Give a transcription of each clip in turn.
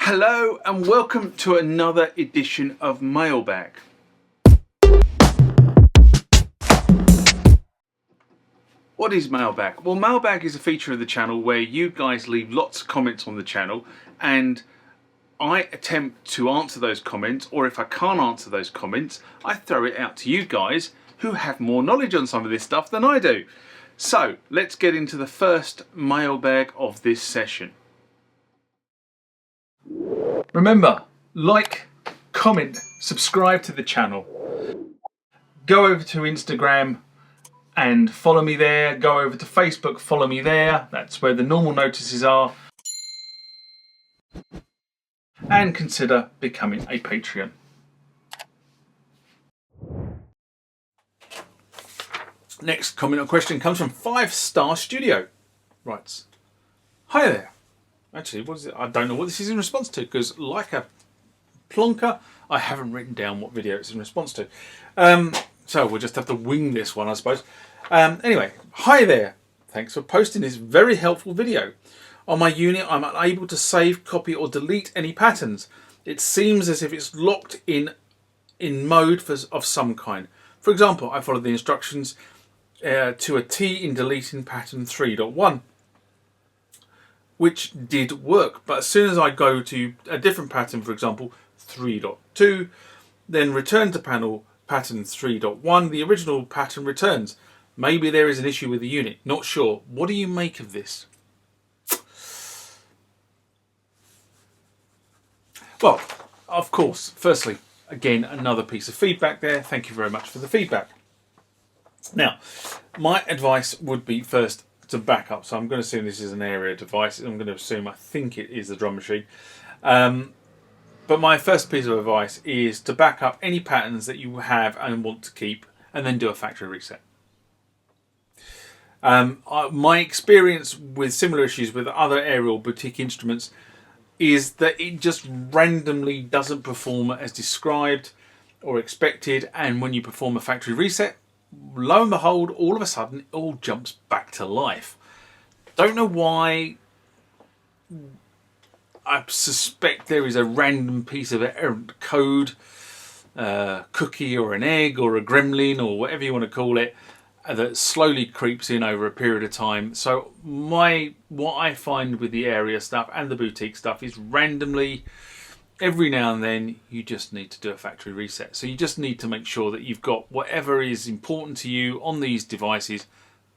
Hello and welcome to another edition of Mailbag. What is Mailbag? Well, Mailbag is a feature of the channel where you guys leave lots of comments on the channel and I attempt to answer those comments, or if I can't answer those comments, I throw it out to you guys who have more knowledge on some of this stuff than I do. So let's get into the first mailbag of this session. Remember, like, comment, subscribe to the channel. Go over to Instagram and follow me there. Go over to Facebook, follow me there. That's where the normal notices are. And consider becoming a Patreon. Next comment or question comes from 5-Star Studio. Writes, hi there. Actually, what is it? I don't know what this is in response to, because like a plonker, I haven't written down what video it's in response to. So we'll just have to wing this one, I suppose. Anyway, hi there. Thanks for posting this very helpful video. On my unit, I'm unable to save, copy or delete any patterns. It seems as if it's locked in mode of some kind. For example, I followed the instructions to a T in deleting pattern 3.1. which did work, but as soon as I go to a different pattern, for example 3.2, then return to pattern 3.1, the original pattern returns. Maybe there is an issue with the unit, not sure. What do you make of this? Well, of course, firstly, again, another piece of feedback there. Thank you very much for the feedback. Now, my advice would be first to back up. So I'm going to assume this is an area device. I'm going to assume, I think it is the drum machine. But my first piece of advice is to back up any patterns that you have and want to keep, and then do a factory reset. My experience with similar issues with other aerial boutique instruments is that it just randomly doesn't perform as described or expected, and when you perform a factory reset, lo and behold, all of a sudden it all jumps back to life. Don't know why. I suspect there is a random piece of errant code, cookie or an egg or a gremlin or whatever you want to call it, that slowly creeps in over a period of time. So what I find with the area stuff and the boutique stuff is randomly, every now and then, you just need to do a factory reset. So you just need to make sure that you've got whatever is important to you on these devices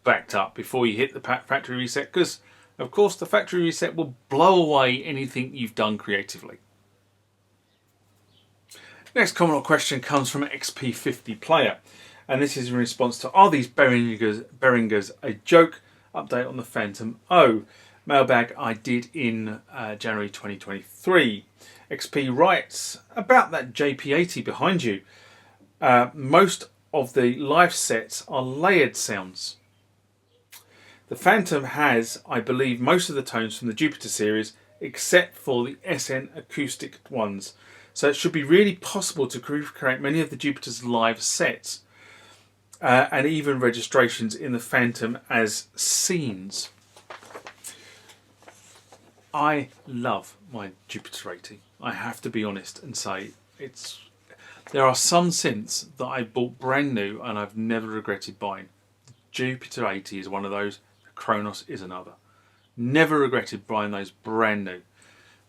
backed up before you hit the factory reset, because of course the factory reset will blow away anything you've done creatively. Next comment or question comes from XP50 Player, and this is in response to, are these Behringers a joke? Update on the Phantom O. Mailbag I did in January 2023. XP writes, about that JP80 behind you. Most of the live sets are layered sounds. The Phantom has, I believe, most of the tones from the Jupiter series, except for the SN acoustic ones. So it should be really possible to recreate many of the Jupiter's live sets, and even registrations in the Phantom as scenes. I love my Jupiter 80. I have to be honest and say there are some synths that I bought brand new and I've never regretted buying. Jupiter 80 is one of those. Kronos is another. Never regretted buying those brand new.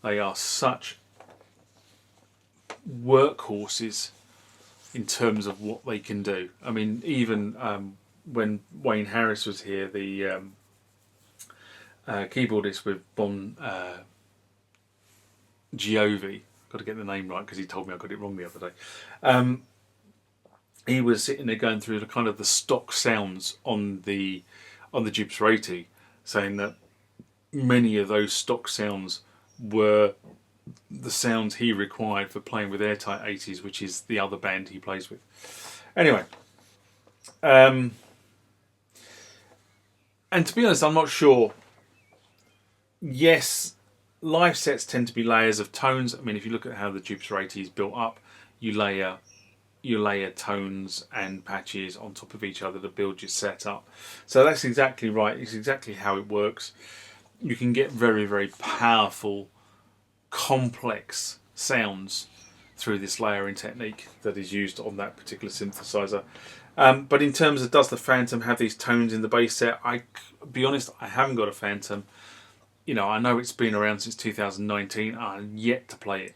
They are such workhorses in terms of what they can do. I mean, even when Wayne Harris was here, the keyboardist with Bon Giovi, got to get the name right because he told me I got it wrong the other day. He was sitting there going through the kind of the stock sounds on the Jupiter 80, saying that many of those stock sounds were the sounds he required for playing with Airtight 80s, which is the other band he plays with. Anyway, and to be honest, I'm not sure. Yes, live sets tend to be layers of tones. I mean, if you look at how the Jupiter 80 is built up, you layer tones and patches on top of each other to build your setup. So that's exactly right. It's exactly how it works. You can get very, very powerful complex sounds through this layering technique that is used on that particular synthesizer. But in terms of does the Fantom have these tones in the bass set, be honest, I haven't got a Fantom. You know, I know it's been around since 2019. I'm yet to play it.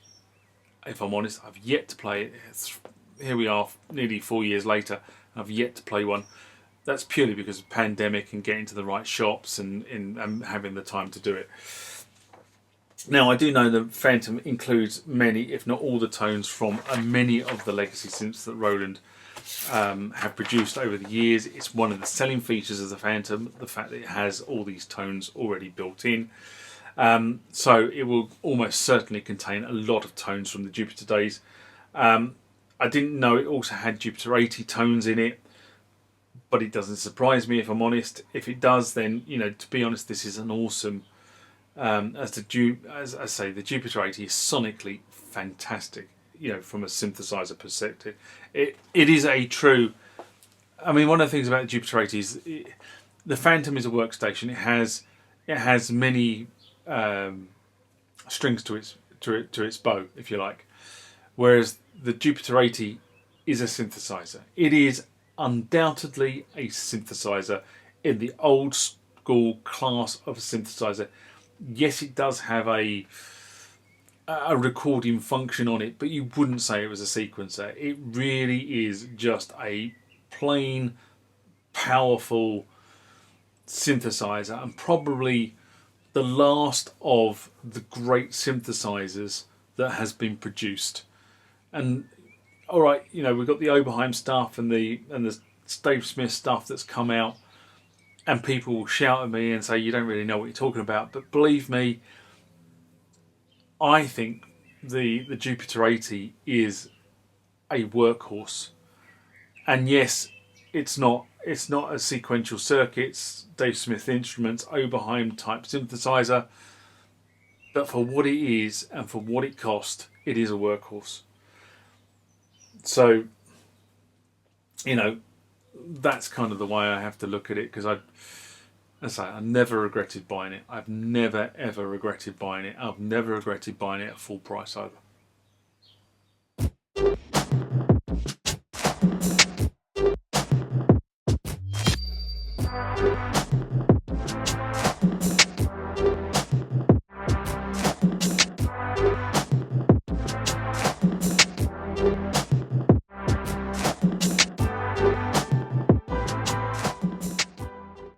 If I'm honest, I've yet to play it. Here we are, nearly 4 years later. I've yet to play one. That's purely because of pandemic and getting to the right shops and having the time to do it. Now, I do know the Fantom includes many, if not all, the tones from many of the legacy synths that Roland have produced over the years. It's one of the selling features of the Fantom, the fact that it has all these tones already built in. So it will almost certainly contain a lot of tones from the Jupiter days. I didn't know it also had Jupiter 80 tones in it, but it doesn't surprise me if I'm honest. If it does, then, you know, to be honest, this is an awesome, as I say, the Jupiter 80 is sonically fantastic, you know, from a synthesizer perspective. It is a true, I mean, one of the things about the Jupiter 80 is the Fantom is a workstation. It has many strings to its bow, if you like, whereas the Jupiter 80 is a synthesizer. It is undoubtedly a synthesizer in the old school class of a synthesizer. Yes, it does have a recording function on it, but you wouldn't say it was a sequencer. It really is just a plain, powerful synthesizer, and probably the last of the great synthesizers that has been produced. And all right, you know, we've got the Oberheim stuff and the Dave Smith stuff that's come out, and people will shout at me and say you don't really know what you're talking about. But believe me, I think the Jupiter 80 is a workhorse. And yes, it's not a sequential circuits, Dave Smith Instruments, Oberheim type synthesizer, but for what it is and for what it cost, it is a workhorse. So, you know, that's kind of the way I have to look at it, because I never regretted buying it. I've never ever regretted buying it. I've never regretted buying it at full price either.